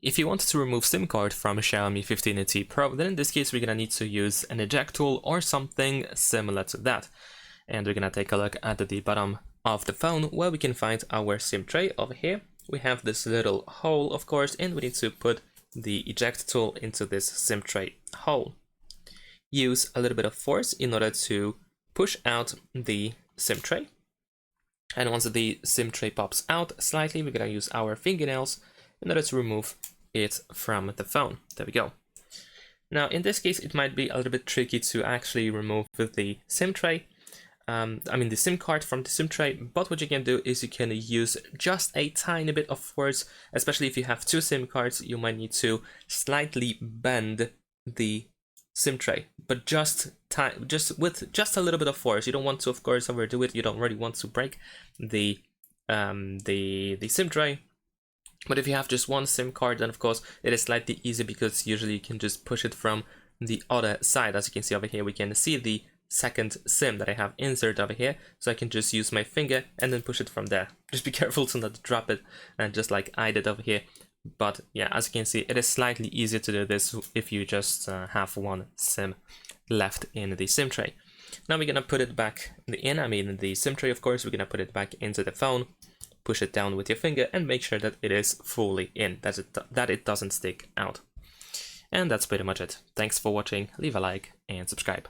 If you want to remove SIM card from a Xiaomi 15T Pro, then in this case we're gonna need to use an eject tool or something similar to that. And we're gonna take a look at the bottom of the phone where we can find our SIM tray. Over here we have this little hole, of course, and we need to put the eject tool into this SIM tray hole. Use a little bit of force in order to push out the SIM tray. And once the SIM tray pops out slightly, we're gonna use our fingernails in order to remove it from the phone. There we go. Now in this case it might be a little bit tricky to actually remove the SIM tray, the SIM card from the SIM tray, but what you can do is you can use just a tiny bit of force, especially if you have two SIM cards. You might need to slightly bend the SIM tray, but just with just a little bit of force. You don't want to, of course, overdo it. You don't really want to break the SIM tray. But if you have just one SIM card, then of course it is slightly easier because usually you can just push it from the other side. As you can see over here, we can see the second SIM that I have insert over here, so I can just use my finger and then push it from there. Just be careful to not drop it, and just like I did over here. But yeah, as you can see, it is slightly easier to do this if you just have one SIM left in the SIM tray. Now we're gonna put it back in the SIM tray, of course. We're gonna put it back into the phone, push it down with your finger and make sure that it is fully in, that it doesn't stick out. And that's pretty much it. Thanks for watching, leave a like and subscribe.